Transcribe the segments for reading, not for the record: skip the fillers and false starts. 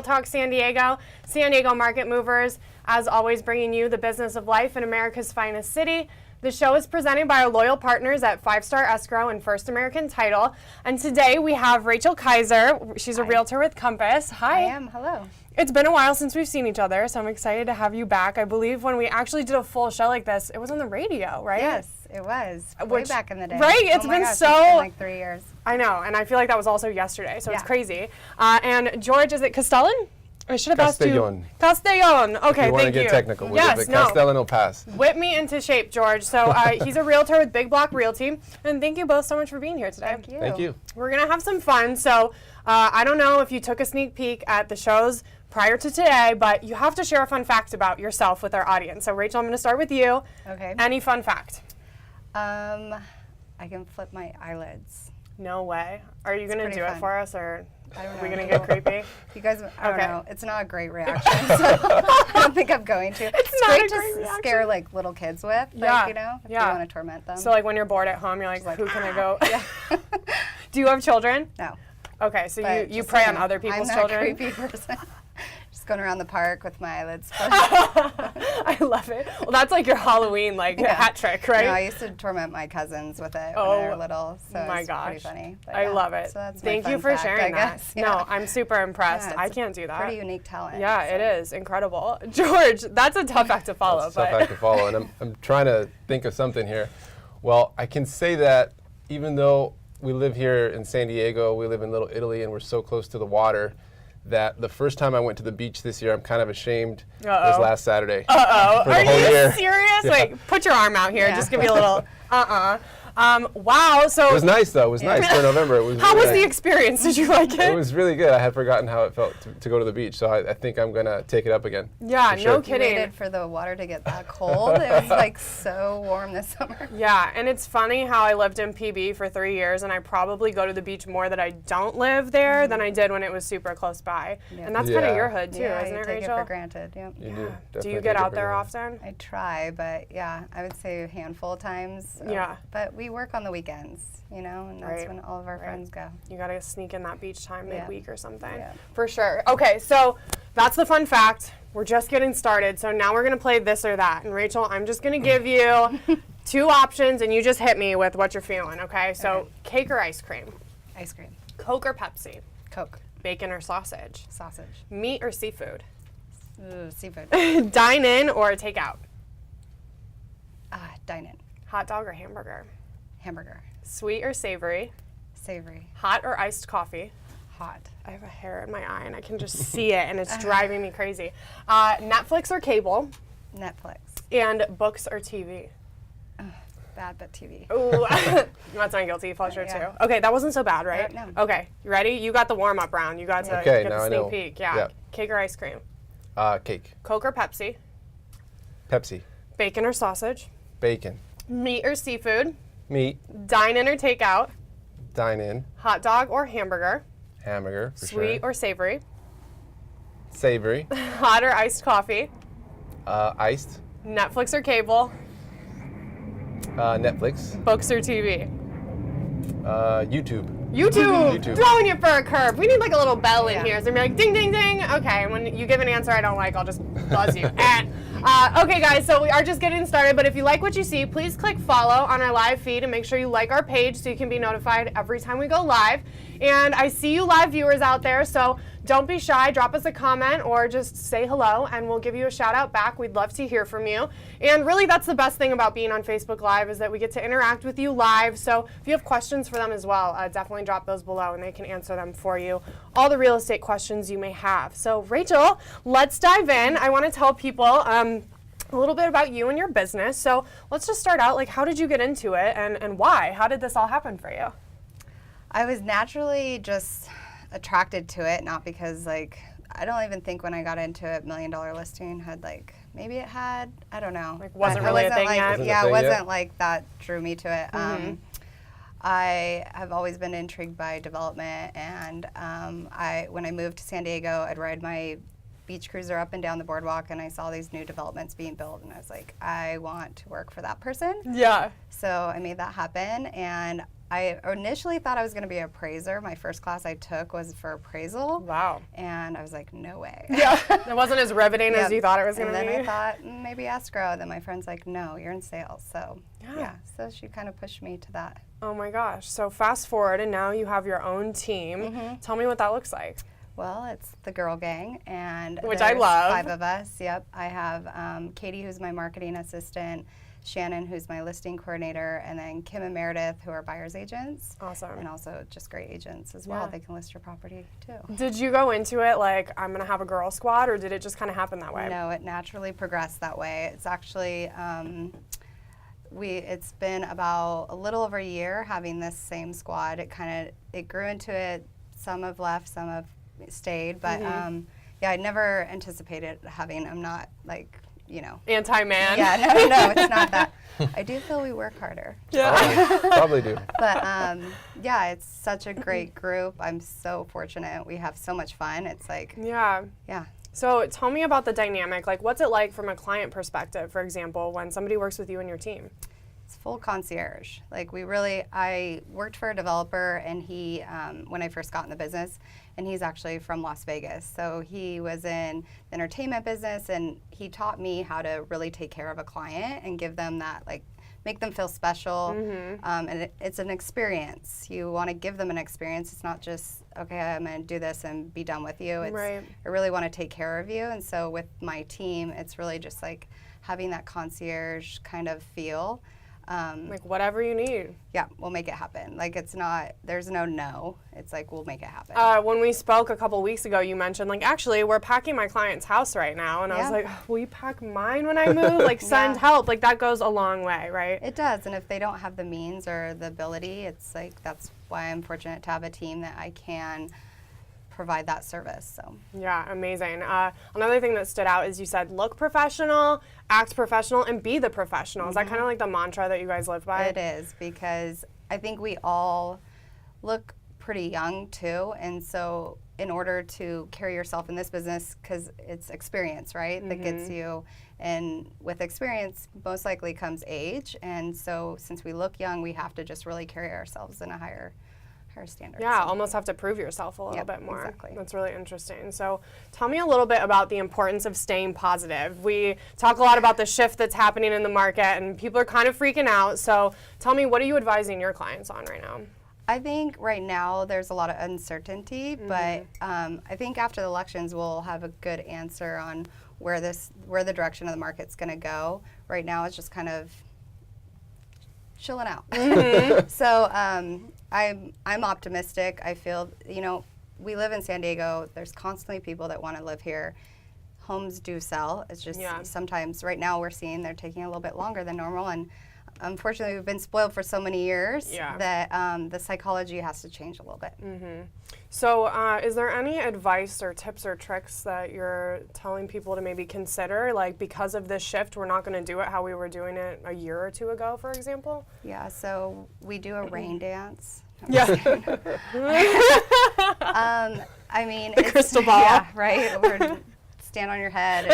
Real Talk San Diego Market Movers, as always bringing you the business of life in America's finest city. The show is presented by our loyal partners at 5 Star Escrow and First American Title. And today we have Rachael Kaiser. She's a realtor with Compass. Hi. I am. Hello. It's been a while since we've seen each other, so I'm excited to have you back. I believe when we actually did a full show like this, it was on the radio, right? Yes, it was. Way back in the day. Right? It's been gosh, so... It's been like 3 years. I know, and I feel like that was also yesterday, so it's crazy. And George, is it Castellon? I should have asked you. Castellon. Okay, thank you. If you want to get technical with it, but Castellon will pass. Whip me into shape, George. So he's a realtor with Big Block Realty, and thank you both so much for being here today. Thank you. Thank you. We're going to have some fun. So I don't know if you took a sneak peek at the shows prior to today, but you have to share a fun fact about yourself with our audience. So Rachael, I'm going to start with you. Okay. Any fun fact? I can flip my eyelids. No way. Are you going to do it for us, or I don't know. are we going to get creepy? You guys, I don't know. It's not a great reaction, so I don't think I'm going to. It's not great a great to reaction. Scare like little kids with, like, Yeah. you know, if Yeah. you want to torment them. So like when you're bored at home, you're like, who can I go? Yeah. Do you have children? No. Okay, so But you just prey so on you know, other people's I'm children? I'm not a creepy person. Just going around the park with my eyelids closed. I love it. Well, that's like your Halloween hat trick, right? No, I used to torment my cousins with it when they were little, so my it's gosh. pretty funny. But I love it. So that's my Thank you fun for fact, sharing I guess. that. No, I'm super impressed. Yeah, I it's can't do that. Pretty unique talent. Yeah, it is incredible. George, that's a tough act to follow. That's a tough act to follow, and I'm trying to think of something here. Well, I can say that even though we live here in San Diego, we live in Little Italy, and we're so close to the water, that the first time I went to the beach this year, I'm kind of ashamed, was last Saturday. Uh-oh. Are you serious? Yeah. Wait, put your arm out here. Yeah. Just give me a little wow. So it was nice, though. It was nice for November. It was how really was the experience? Did you like it? It was really good. I had forgotten how it felt to go to the beach, so I think I'm going to take it up again. Yeah, no kidding. You waited for the water to get that cold. It was like so warm this summer. Yeah, and it's funny how I lived in PB for 3 years, and I probably go to the beach more that I don't live there than I did when it was super close by. Yeah. And that's kind of your hood too, isn't it, Rachel? You take it for granted. Yep. You do. Do you get out there often? I try, but yeah, I would say a handful of times. Yeah. But we work on the weekends, you know, and that's when all of our friends go. You got to sneak in that beach time midweek or something. Yeah. For sure. Okay, so that's the fun fact. We're just getting started. So now we're going to play this or that. And Rachel, I'm just going to give you 2 options, and you just hit me with what you're feeling, okay? So cake or ice cream? Ice cream. Coke or Pepsi? Coke. Bacon or sausage? Sausage. Meat or seafood? Seafood. Dine in or take out? Dine in. Hot dog or hamburger? Hamburger. Sweet or savory? Savory. Hot or iced coffee? Hot. I have a hair in my eye and I can just see it and it's driving me crazy. Netflix or cable? Netflix. And books or TV? Bad, but TV. Ooh, that's my guilty pleasure too. Okay, that wasn't so bad, right? No. Okay, you ready? You got the warm-up round. You got to get the sneak peek. Yeah. Cake or ice cream? Cake. Coke or Pepsi? Pepsi. Bacon or sausage? Bacon. Meat or seafood? Meat. Dine in or take out? Dine in. Hot dog or hamburger? Hamburger, for sure. Sweet or savory? Savory. Hot or iced coffee? Iced. Netflix or cable? Netflix. Books or TV? YouTube. YouTube. Throwing you for a curve. We need like a little bell in here. So we're like, ding, ding, ding. Okay, and when you give an answer I don't like, I'll just buzz you. Okay, guys, so we are just getting started, but if you like what you see, please click follow on our live feed and make sure you like our page so you can be notified every time we go live. And I see you live viewers out there, so don't be shy. Drop us a comment or just say hello, and we'll give you a shout out back. We'd love to hear from you. And really, that's the best thing about being on Facebook Live is that we get to interact with you live. So if you have questions for them as well, definitely drop those below, and they can answer them for you. All the real estate questions you may have. So Rachel, let's dive in. I want to tell people a little bit about you and your business. So let's just start out. Like, how did you get into it, and why? How did this all happen for you? I was naturally just attracted to it, not because like I don't even think when I got into it, $1 Million Listing had like maybe it had, I don't know, like wasn't really a thing yet. Yeah, it wasn't like that drew me to it. I have always been intrigued by development, and when I moved to San Diego, I'd ride my beach cruiser up and down the boardwalk, and I saw these new developments being built, and I was like, I want to work for that person. Yeah. So I made that happen, and I initially thought I was going to be an appraiser. My first class I took was for appraisal. Wow. And I was like, no way. Yeah. It wasn't as riveting as you thought it was going to be. And then I thought, maybe escrow. Then my friend's like, no, you're in sales. So, yeah. So she kind of pushed me to that. Oh my gosh. So fast forward, and now you have your own team. Tell me what that looks like. Well, it's the girl gang, and which I there's love. 5 of us. Yep. I have Katie, who's my marketing assistant, Shannon, who's my listing coordinator, and then Kim and Meredith, who are buyer's agents. Awesome. And also just great agents as well. They can list your property too. Did you go into it like, I'm going to have a girl squad, or did it just kind of happen that way? No, it naturally progressed that way. It's actually, it's been about a little over a year having this same squad. It grew into it. Some have left, some have stayed, but yeah, I never anticipated having, I'm not like, anti-man. Yeah, no, it's not that. I do feel we work harder. Yeah. Probably do. But yeah, it's such a great group. I'm so fortunate. We have so much fun. It's like, yeah. So tell me about the dynamic. Like, what's it like from a client perspective, for example, when somebody works with you and your team? It's full concierge. Like I worked for a developer, and he, when I first got in the business, and he's actually from Las Vegas. So he was in the entertainment business, and he taught me how to really take care of a client and give them that, like, make them feel special. And it's an experience. You want to give them an experience. It's not just, okay, I'm going to do this and be done with you. It's, I really want to take care of you. And so with my team, it's really just like having that concierge kind of feel. Like whatever you need. Yeah, we'll make it happen. Like there's no. It's like, we'll make it happen. When we spoke a couple weeks ago, you mentioned like, actually, we're packing my client's house right now. And I was like, will you pack mine when I move? Like send help. Like that goes a long way, right? It does. And if they don't have the means or the ability, it's like, that's why I'm fortunate to have a team that I can provide that service. So yeah, amazing. Another thing that stood out is you said look professional, act professional, and be the professional. Is that kind of like the mantra that you guys live by? It is, because I think we all look pretty young too, and so in order to carry yourself in this business, because it's experience, right, that gets you, and with experience most likely comes age, and so since we look young, we have to just really carry ourselves in a higher standards. Yeah, almost have to prove yourself a little bit more. Exactly. That's really interesting. So tell me a little bit about the importance of staying positive. We talk a lot about the shift that's happening in the market, and people are kind of freaking out. So tell me, what are you advising your clients on right now? I think right now there's a lot of uncertainty, but I think after the elections we'll have a good answer on where the direction of the market's going to go. Right now it's just kind of chilling out. So I'm optimistic. I feel, we live in San Diego. There's constantly people that want to live here. Homes do sell. It's just sometimes right now we're seeing they're taking a little bit longer than normal, and unfortunately we've been spoiled for so many years that the psychology has to change a little bit. So is there any advice or tips or tricks that you're telling people to maybe consider? Like, because of this shift, we're not going to do it how we were doing it a year or two ago, for example? Yeah, so we do a rain dance. I mean, the crystal ball. Yeah, right? Or stand on your head.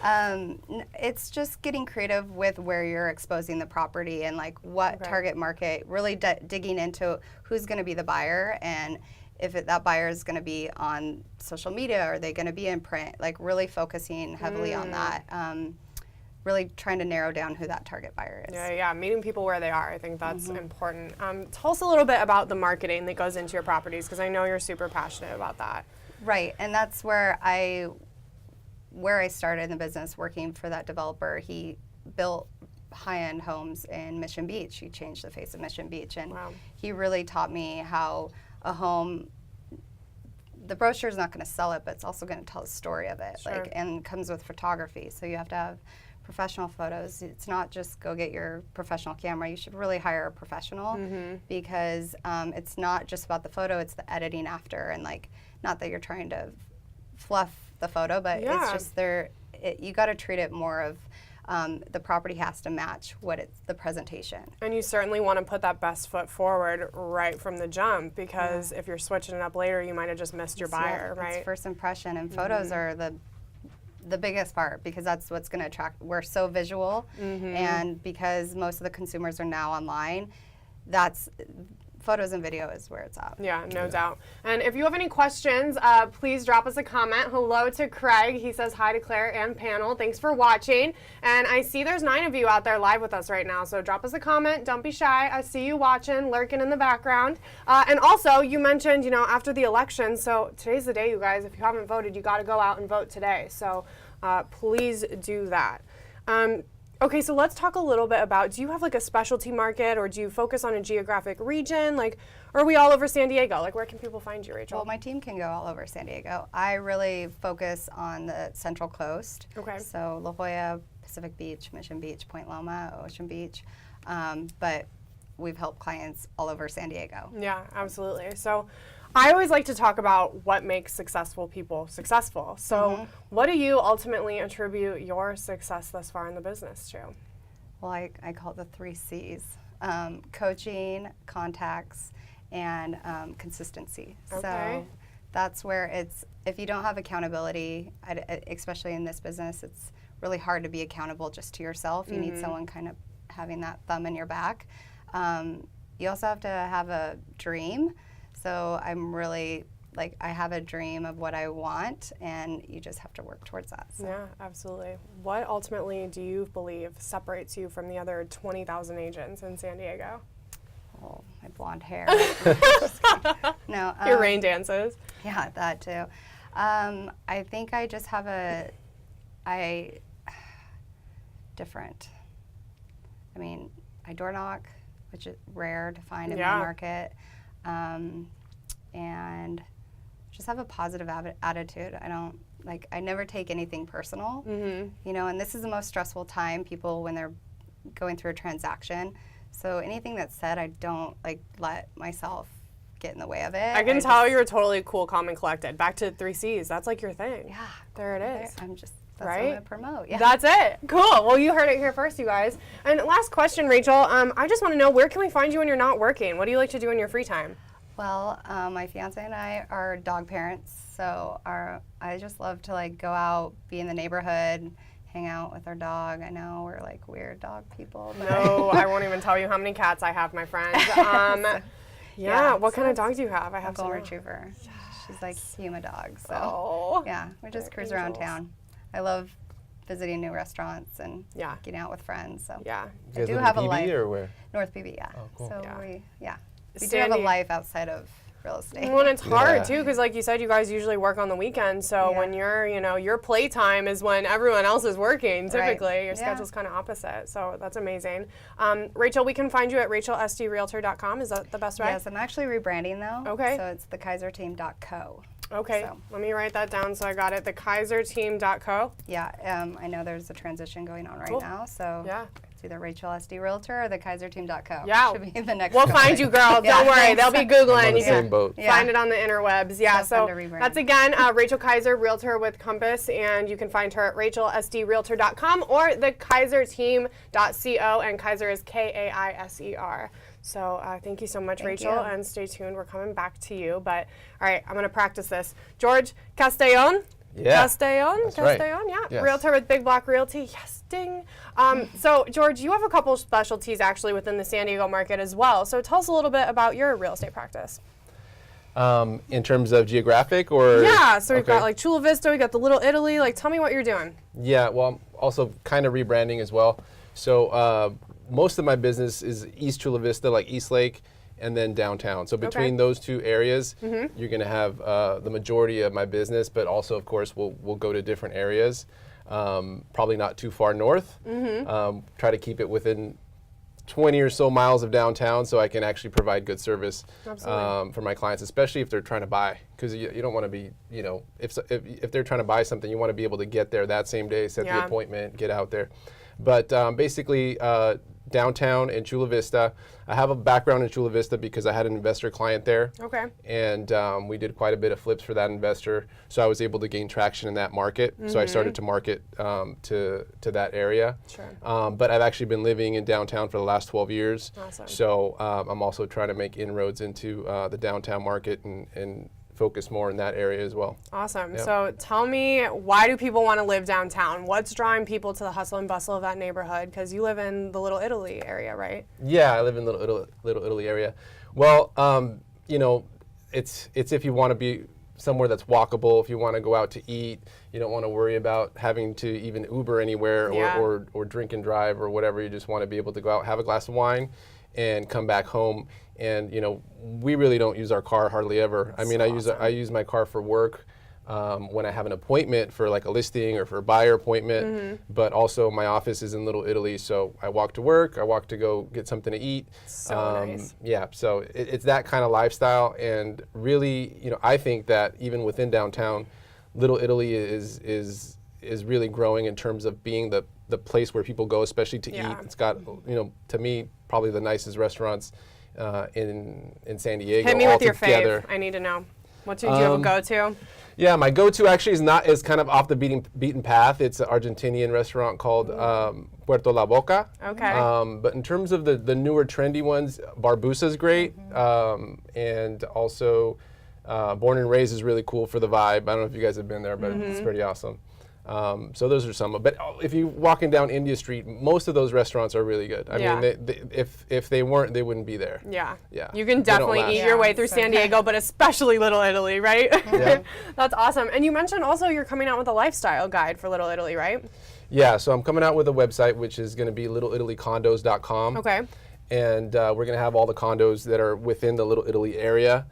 And, it's just getting creative with where you're exposing the property and like what target market, really digging into who's going to be the buyer, and if that buyer is going to be on social media, are they going to be in print, like really focusing heavily on that. Really trying to narrow down who that target buyer is. Yeah, meeting people where they are. I think that's important. Tell us a little bit about the marketing that goes into your properties, because I know you're super passionate about that. Right, and that's where I started in the business, working for that developer. He built high-end homes in Mission Beach. He changed the face of Mission Beach, and he really taught me how a home, the brochure is not going to sell it, but it's also going to tell the story of it, and comes with photography. So you have to have professional photos. It's not just go get your professional camera. You should really hire a professional, because it's not just about the photo, it's the editing after, and like, not that you're trying to fluff the photo, but it's just you got to treat it more of the property has to match the presentation. And you certainly want to put that best foot forward right from the jump, because if you're switching it up later, you might have just missed your buyer, right? It's first impression, and photos are the biggest part, because that's what's going to attract. We're so visual, and because most of the consumers are now online, that's photos and video is where it's at. Yeah, no doubt. And if you have any questions, please drop us a comment. Hello to Craig. He says hi to Claire and panel. Thanks for watching. And I see there's 9 of you out there live with us right now. So drop us a comment. Don't be shy. I see you watching, lurking in the background. And also, you mentioned, you know, after the election. So today's the day, you guys. If you haven't voted, you got to go out and vote today. So please do that. Okay, so let's talk a little bit about, do you have like a specialty market, or do you focus on a geographic region? Like, are we all over San Diego? Like, where can people find you, Rachael? Well, my team can go all over San Diego. I really focus on the Central Coast. Okay. So La Jolla, Pacific Beach, Mission Beach, Point Loma, Ocean Beach. But we've helped clients all over San Diego. Yeah, absolutely. So I always like to talk about what makes successful people successful. So what do you ultimately attribute your success thus far in the business to? Well, I call it the 3 C's. Coaching, contacts, and consistency. Okay. So that's where it's, if you don't have accountability, especially in this business, it's really hard to be accountable just to yourself. You need someone kind of having that thumb in your back. You also have to have a dream. So I'm really, like, I have a dream of what I want, and you just have to work towards that. So. Yeah, absolutely. What ultimately do you believe separates you from the other 20,000 agents in San Diego? Oh, my blonde hair. No. Your rain dances. Yeah, that too. I think I just have different. I mean, I door knock, which is rare to find in my market. And just have a positive attitude. I never take anything personal, you know, and this is the most stressful time, people, when they're going through a transaction. So anything that's said, I don't let myself get in the way of it. I can tell you're totally cool, calm, and collected. Back to 3 C's. That's like your thing. Yeah. There it is. That's what I'm going to promote. Yeah. That's it. Cool. Well, you heard it here first, you guys. And last question, Rachael. I just want to know, where can we find you when you're not working? What do you like to do in your free time? Well, my fiance and I are dog parents, so I just love to go out, be in the neighborhood, hang out with our dog. I know we're weird dog people. But No, I won't even tell you how many cats I have, my friend. What kind of dog do you have? I have Golden Retriever. She's like Huma dog. So yeah, we just cruise around town. I love visiting new restaurants and getting out with friends. So yeah, I do have a life. Or where? North PB, yeah. Oh, cool. So we do have a life outside of real estate. Well, and it's hard too, because like you said, you guys usually work on the weekend. So when you're, your playtime is when everyone else is working. Typically, your schedule's kind of opposite. So that's amazing. Rachael, we can find you at rachelsdrealtor.com. Is that the best way? Yes, I'm actually rebranding though. Okay. So it's thekaiserteam.co. Okay, so. Let me write that down so I got it. Thekaiserteam.co. Yeah, I know there's a transition going on right now, so it's either Rachael SD Realtor or thekaiserteam.co. Yeah, should be the next. We'll find you, girl. Don't worry, they'll be Googling. You can find it on the interwebs. Yeah, so that's again Rachael Kaiser, Realtor with Compass, and you can find her at rachelsdrealtor.com or thekaiserteam.co, and Kaiser is Kaiser. So thank you so much, Rachael, and stay tuned. We're coming back to you. But all right, I'm going to practice this. Jorge Castellon. Yeah. Castellon, right. Yeah. Yes. Realtor with Big Block Realty. Yes, ding. So, Jorge, you have a couple specialties actually within the San Diego market as well. So tell us a little bit about your real estate practice. In terms of geographic or? Yeah, so we've got like Chula Vista, we got the Little Italy. Like, tell me what you're doing. Yeah, well, I'm also kind of rebranding as well. So most of my business is East Chula Vista, like East Lake, and then downtown. So between those two areas, you're going to have the majority of my business, but also, of course, we'll go to different areas. Probably not too far north. Try to keep it within 20 or so miles of downtown so I can actually provide good service for my clients, especially if they're trying to buy. Because you don't want to be, if they're trying to buy something, you want to be able to get there that same day, set the appointment, get out there. But basically, downtown and Chula Vista. I have a background in Chula Vista because I had an investor client there. Okay. And we did quite a bit of flips for that investor, so I was able to gain traction in that market. So I started to market to that area. Sure. But I've actually been living in downtown for the last 12 years. Awesome. So I'm also trying to make inroads into the downtown market and focus more in that area as well. Awesome. Yep. So tell me, why do people want to live downtown? What's drawing people to the hustle and bustle of that neighborhood? Because you live in the Little Italy area, right? Yeah, I live in Little Italy area. Well, you know, it's if you want to be somewhere that's walkable, if you want to go out to eat, you don't want to worry about having to even Uber anywhere or drink and drive or whatever. You just want to be able to go out, have a glass of wine, and come back home. And you know, we really don't use our car hardly ever. I mean, I use my car for work when I have an appointment for like a listing or for a buyer appointment. But also my office is in Little Italy, so I walk to work, I walk to go get something to eat. So nice. Yeah, so it's that kind of lifestyle, and really, you know, I think that even within downtown, Little Italy is really growing in terms of being the place where people go, especially to eat. It's got, you know, to me, probably the nicest restaurants in San Diego. Hit me all with your together. fave. I need to know. Do you have a go-to? Yeah, my go-to actually is kind of off the beaten path. It's an Argentinian restaurant called Puerto La Boca. Okay. But in terms of the newer trendy ones, Barbusa's great, and also Born and Raised is really cool for the vibe. I don't know if you guys have been there, but it's pretty awesome. So those are some. But if you're walking down India Street, most of those restaurants are really good. I mean, if they weren't, they wouldn't be there. Yeah. Yeah. You can definitely eat your way through San Diego, but especially Little Italy, right? Yeah. That's awesome. And you mentioned also you're coming out with a lifestyle guide for Little Italy, right? Yeah, so I'm coming out with a website, which is going to be littleitalycondos.com. Okay. And we're going to have all the condos that are within the Little Italy area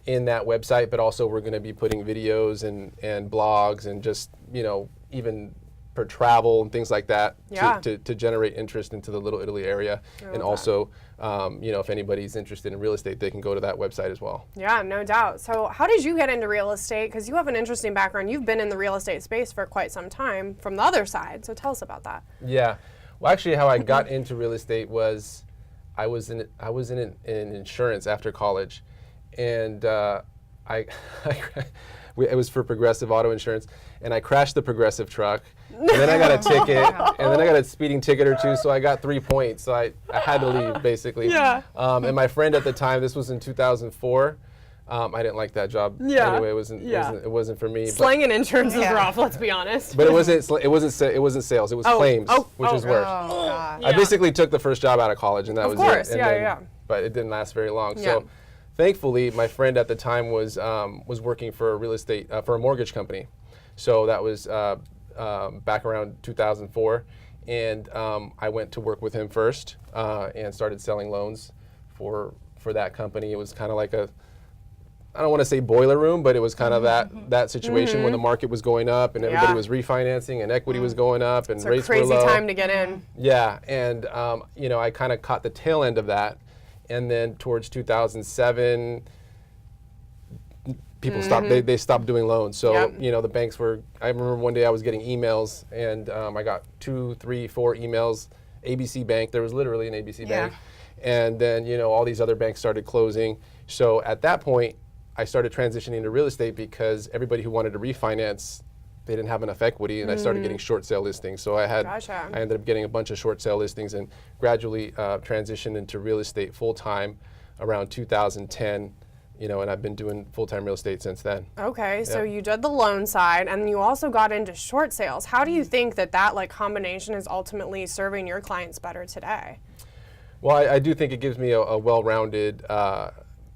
in that website, but also we're going to be putting videos and blogs and just, you know, even for travel and things like that to generate interest into the Little Italy area. And also, you know, if anybody's interested in real estate, they can go to that website as well. Yeah, no doubt. So how did you get into real estate? Because you have an interesting background. You've been in the real estate space for quite some time from the other side. So tell us about that. Yeah. Well, actually, how I got into real estate was I was in insurance after college. And it was for Progressive Auto Insurance, and I crashed the Progressive truck, and then I got a ticket, and then I got a speeding ticket or two, so I got 3 points, so I had to leave, basically. Yeah. And my friend at the time, this was in 2004, I didn't like that job. Yeah. Anyway, it wasn't for me. Slang and insurance is rough, let's be honest. But it wasn't sales, it was claims, which is worse. Oh, gosh. I basically took the first job out of college, and that was it. Of course, And but it didn't last very long. So thankfully, my friend at the time was working for a real estate for a mortgage company, so that was back around 2004, and I went to work with him first and started selling loans for that company. It was kind of like I don't want to say boiler room, but it was kind of that situation when the market was going up and everybody was refinancing and equity was going up and rates were low. Crazy time to get in. Yeah, and you know, I kind of caught the tail end of that. And then towards 2007, people stopped. They stopped doing loans. So you know, the banks were. I remember one day I was getting emails, and I got 2, 3, 4 emails. ABC Bank. There was literally an ABC Bank, and then you know all these other banks started closing. So at that point, I started transitioning to real estate because everybody who wanted to refinance, they didn't have enough equity, and I started getting short sale listings. So I ended up getting a bunch of short sale listings and gradually transitioned into real estate full time around 2010. You know, and I've been doing full-time real estate since then. Okay, so you did the loan side, and you also got into short sales. How do you think that like combination is ultimately serving your clients better today? Well, I do think it gives me a well-rounded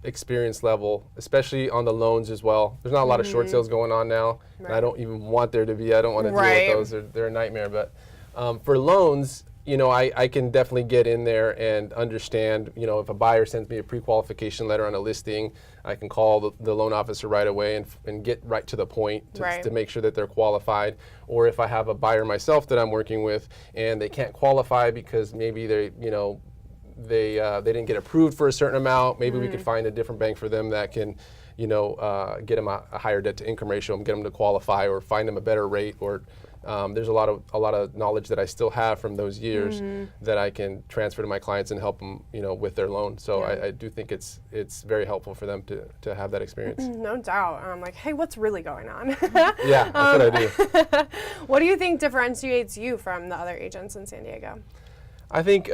experience level, especially on the loans as well. There's not a lot of short sales going on now, and I don't even want there to be. I don't want to deal with those. They're a nightmare. But for loans, you know, I can definitely get in there and understand, you know, if a buyer sends me a pre-qualification letter on a listing, I can call the loan officer right away and get right to the point to make sure that they're qualified. Or if I have a buyer myself that I'm working with and they can't qualify because maybe they didn't get approved for a certain amount, maybe we could find a different bank for them that can, you know, get them a higher debt to income ratio and get them to qualify, or find them a better rate. Or there's a lot of knowledge that I still have from those years that I can transfer to my clients and help them, you know, with their loan. So I do think it's very helpful for them to have that experience. No doubt. I'm like, hey, what's really going on? Yeah, that's what I do. What do you think differentiates you from the other agents in San Diego? I think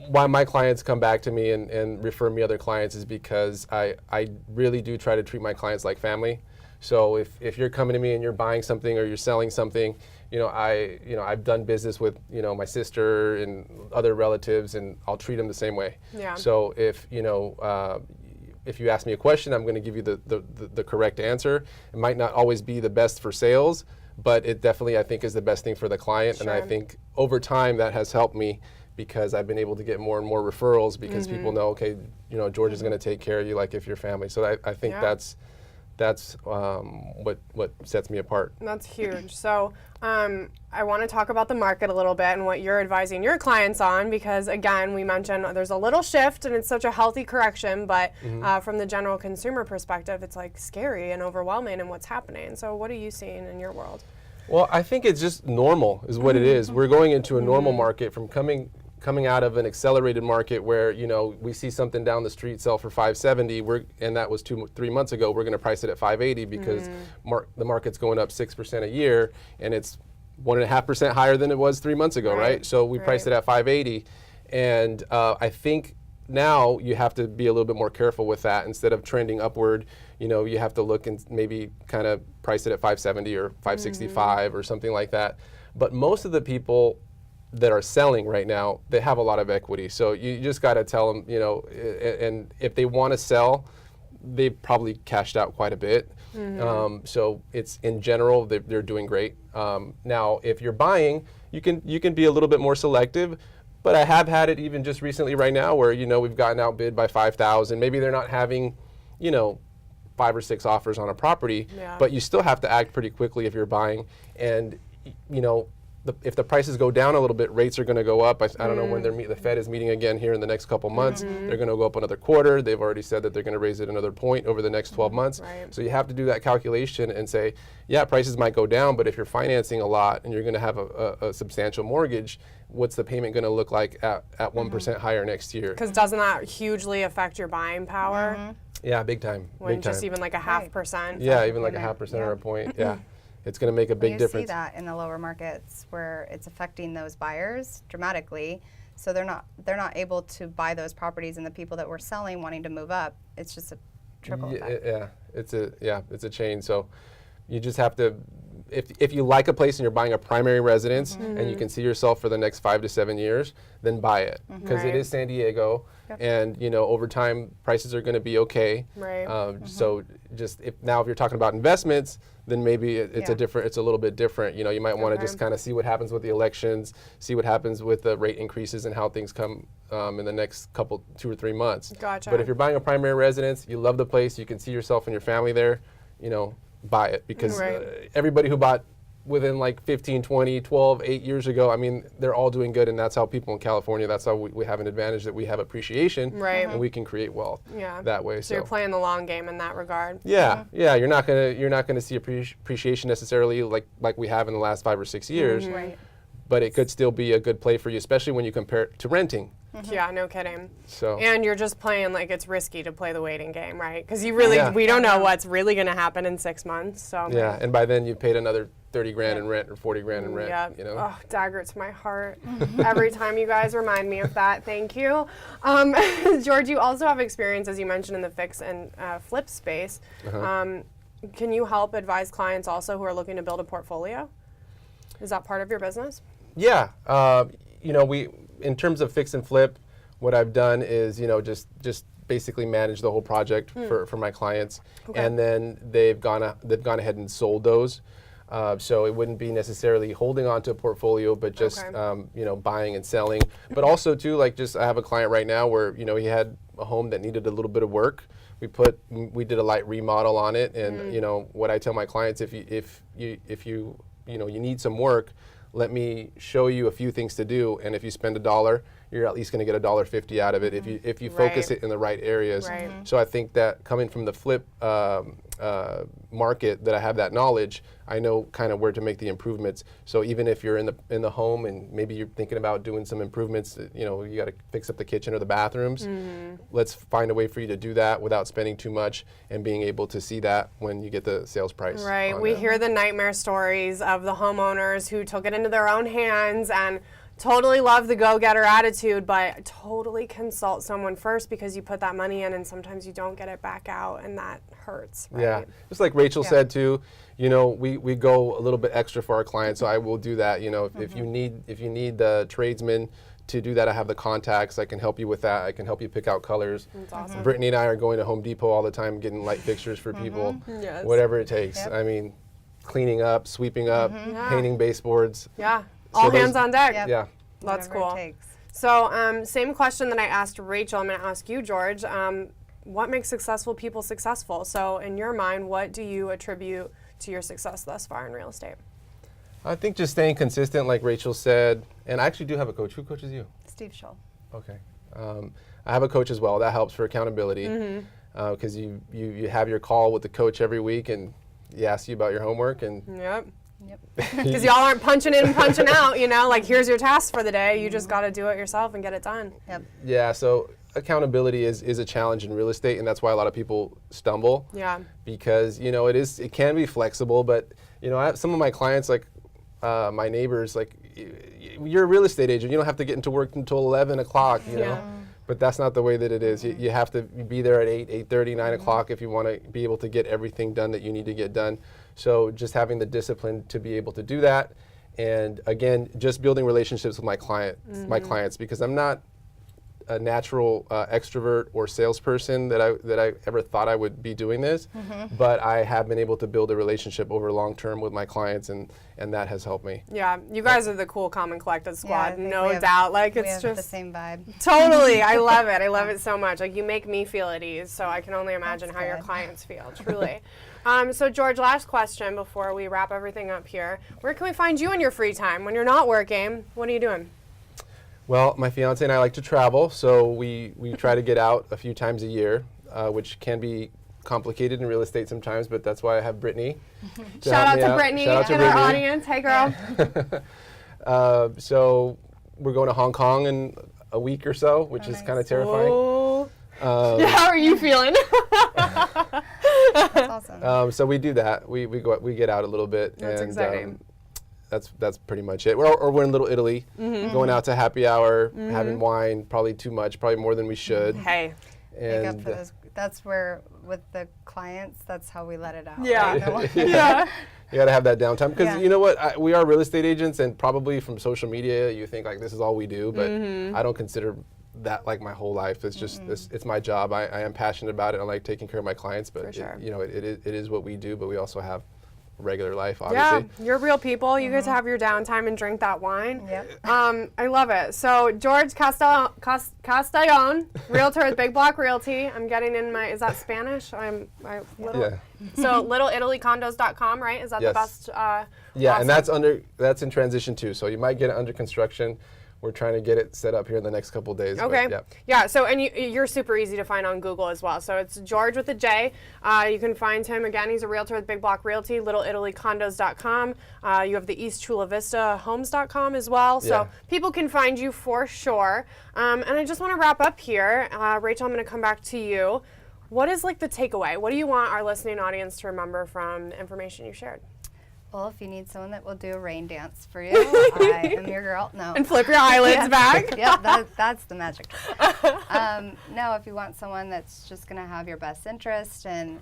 why my clients come back to me and refer me other clients is because I really do try to treat my clients like family. So if you're coming to me and you're buying something or you're selling something, I've done business with my sister and other relatives, and I'll treat them the same way. Yeah. So if you ask me a question, I'm going to give you the correct answer. It might not always be the best for sales, but it definitely, I think, is the best thing for the client. Sure. And I think over time that has helped me, because I've been able to get more and more referrals, because people know, okay, George is going to take care of you like if you're family. So I think that's what sets me apart. That's huge. So I want to talk about the market a little bit and what you're advising your clients on, because again, we mentioned there's a little shift and it's such a healthy correction, but from the general consumer perspective, it's like scary and overwhelming in what's happening. So what are you seeing in your world? Well, I think it's just normal is what it is. We're going into a normal market from coming out of an accelerated market where we see something down the street sell for $570, and that was 2-3 months ago. We're going to price it at $580 because the market's going up 6% a year, and it's 1.5% higher than it was 3 months ago, right? So we priced it at $580, and I think now you have to be a little bit more careful with that. Instead of trending upward, you have to look and maybe kind of price it at $570 or $565 or something like that. But most of the people that are selling right now, they have a lot of equity. So you just got to tell them, and if they want to sell, they probably cashed out quite a bit. So it's, in general, they're doing great. Now, if you're buying, you can be a little bit more selective. But I have had it even just recently right now where, we've gotten outbid by 5,000. Maybe they're not having, 5 or 6 offers on a property, but you still have to act pretty quickly if you're buying. And, if the prices go down a little bit, rates are going to go up. I don't know when the Fed is meeting again here in the next couple months. They're going to go up another quarter. They've already said that they're going to raise it another point over the next 12 months. So you have to do that calculation and say, yeah, prices might go down, but if you're financing a lot and you're going to have a substantial mortgage, what's the payment going to look like at 1% higher next year? Because doesn't that hugely affect your buying power? Yeah, big time. When just even like a 0.5%? Yeah, even like a 0.5% or a point. Yeah. It's going to make a big difference. You see that in the lower markets where it's affecting those buyers dramatically. So they're not able to buy those properties, and the people that were selling wanting to move up. It's just a trickle effect. Yeah, it's a chain. So you just have to, if you like a place and you're buying a primary residence and you can see yourself for the next 5 to 7 years, then buy it, because it is San Diego, and over time prices are going to be okay. So just if you're talking about investments, then maybe it's a little bit different. You might want to just kind of see what happens with the elections, see what happens with the rate increases and how things come in the next 2 or 3 months. Gotcha. But if you're buying a primary residence, you love the place, you can see yourself and your family there, buy it, because everybody who bought within like 15, 20, 12, 8 years ago, I mean, they're all doing good, and that's how people in California, that's how we have an advantage, that we have appreciation, and we can create wealth that way. So you're playing the long game in that regard. Yeah, you're not gonna see appreciation necessarily like we have in the last 5 or 6 years, but it could still be a good play for you, especially when you compare it to renting. Yeah, no kidding. So, and you're just playing like it's risky to play the waiting game, right? Because we don't know what's really going to happen in 6 months. So yeah, and by then you've paid another 30 grand in rent or 40 grand in rent. Oh, dagger to my heart every time you guys remind me of that. Thank you. George, you also have experience, as you mentioned, in the fix and flip space. Can you help advise clients also who are looking to build a portfolio? Is that part of your business? Yeah, we, in terms of fix and flip, what I've done is, just basically manage the whole project for my clients, and then they've gone ahead and sold those. So it wouldn't be necessarily holding on to a portfolio, but just buying and selling. But also too, I have a client right now where he had a home that needed a little bit of work. We did a light remodel on it, and what I tell my clients, if you need some work, let me show you a few things to do, and if you spend $1, you're at least going to get $1.50 out of it if you focus it in the right areas. So I think that coming from the flip market, that I have that knowledge, I know kind of where to make the improvements. So even if you're in the home and maybe you're thinking about doing some improvements, you got to fix up the kitchen or the bathrooms. Let's find a way for you to do that without spending too much, and being able to see that when you get the sales price. Right. We hear the nightmare stories of the homeowners who took it into their own hands and Totally love the go-getter attitude, but totally consult someone first because you put that money in and sometimes you don't get it back out and that hurts, right? Yeah, just like Rachael said too, you know, we go a little bit extra for our clients, so I will do that. You know, if you need the tradesman to do that, I have the contacts. I can help you with that. I can help you pick out colors. That's awesome. Brittany and I are going to Home Depot all the time, getting light fixtures for people, Yes. whatever it takes. Yep. I mean, cleaning up, sweeping up, Yeah. painting baseboards. Yeah, all those- hands on deck. Yep. Yeah. That's Whatever cool. it takes. So same question that I asked Rachael, I'm going to ask you, George. What makes successful people successful? So in your mind, what do you attribute to your success thus far in real estate? I think just staying consistent, like Rachael said, and I actually do have a coach. Who coaches you? Steve Scholl. Okay. I have a coach as well. That helps for accountability because you have your call with the coach every week and he asks you about your homework and Yep. Yep. Because y'all aren't punching in and punching out, you know, like here's your task for the day. You just got to do it yourself and get it done. Yep. yeah, so accountability is a challenge in real estate, and that's why a lot of people stumble. Yeah. Because it can be flexible, but you know, I have some of my clients, like my neighbors, like you're a real estate agent, you don't have to get into work until 11 o'clock, you know. But that's not the way that it is. You have to be there at 8:30, 9 o'clock if you want to be able to get everything done that you need to get done. So just having the discipline to be able to do that, and again, just building relationships with my clients, because I'm not a natural extrovert or salesperson that I ever thought I would be doing this, but I have been able to build a relationship over long term with my clients, and that has helped me. Yeah, you guys are the cool, common, collected I squad, think no we have- doubt. Like we it's have the just same vibe. totally. I love it. I love it so much. Like you make me feel at ease, so I can only imagine That's how your good. clients feel. Truly. So George, last question before we wrap everything up here. Where can we find you in your free time when you're not working? What are you doing? Well, my fiance and I like to travel, so we try to get out a few times a year, which can be complicated in real estate sometimes, but that's why I have Brittany. Shout out to Brittany Shout out to in our Brittany. audience. Hey, girl. So we're going to Hong Kong in a week or so, which is nice. kind of terrifying. Oh. How are you feeling? That's awesome. So we do that. We get out a little bit. That's and, exciting. That's pretty much it. Or we're in Little Italy, going out to happy hour, having wine, probably too much, probably more than we should. Hey. Make up And for those. That's where, with the clients, that's how we let it out. Yeah. right? Yeah. you got to have that downtime because Yeah. you know what? We are real estate agents, and probably from social media, you think like this is all we do, but I don't consider that like my whole life. It's just it's my job. I am passionate about it. I like taking care of my clients, but For sure. it is what we do. But we also have regular life, Yeah, obviously. you're real people. You get to have your downtime and drink that wine. Yep. I love it. So Jorge Castellon, realtor with Big Block Realty. I'm getting in my, is that Spanish? Yeah. So littleitalycondos.com, right? Is that the Yes. best? Yeah, awesome. and that's in transition too. So you might get it under construction. We're trying to get it set up here in the next couple of days. but Okay. yeah. Yeah. So, and you're super easy to find on Google as well. So it's George with a J. You can find him again. He's a realtor with Big Block Realty. LittleItalyCondos.com. You have the East Chula Vista Homes.com as well. So Yeah. people can find you for sure. And I just want to wrap up here. Rachael, I'm going to come back to you. What is like the takeaway? What do you want our listening audience to remember from the information you shared? Well, if you need someone that will do a rain dance for you, I am your girl. No. And flip your eyelids back. Yep, that's the magic trick. No, if you want someone that's just going to have your best interest and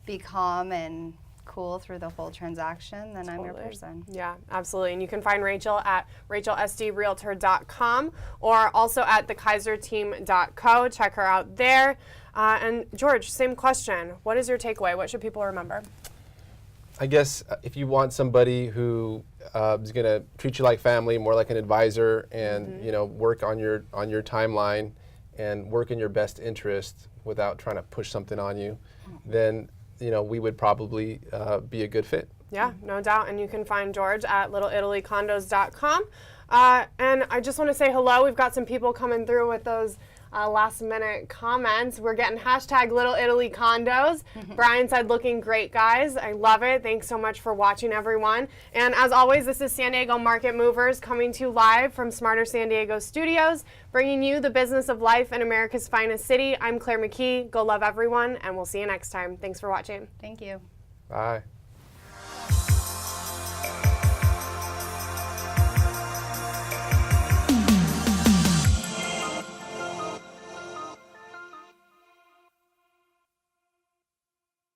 be calm and cool through the whole transaction, then I'm your Totally. person. Yeah, absolutely. And you can find Rachael at rachelsdrealtor.com or also at thekaiserteam.co. Check her out there. And George, same question. What is your takeaway? What should people remember? I guess if you want somebody who is going to treat you like family, more like an advisor, and work on your timeline and work in your best interest without trying to push something on you, then we would probably be a good fit. Yeah, no doubt. And you can find George at littleitalycondos.com. And I just want to say hello. We've got some people coming through with those last minute comments. We're getting hashtag Little Italy Condos. Brian said, looking great, guys. I love it. Thanks so much for watching, everyone. And as always, this is San Diego Market Movers coming to you live from Smarter San Diego Studios, bringing you the business of life in America's finest city. I'm Claire McKee. Go love everyone, and we'll see you next time. Thanks for watching. Thank you. Bye.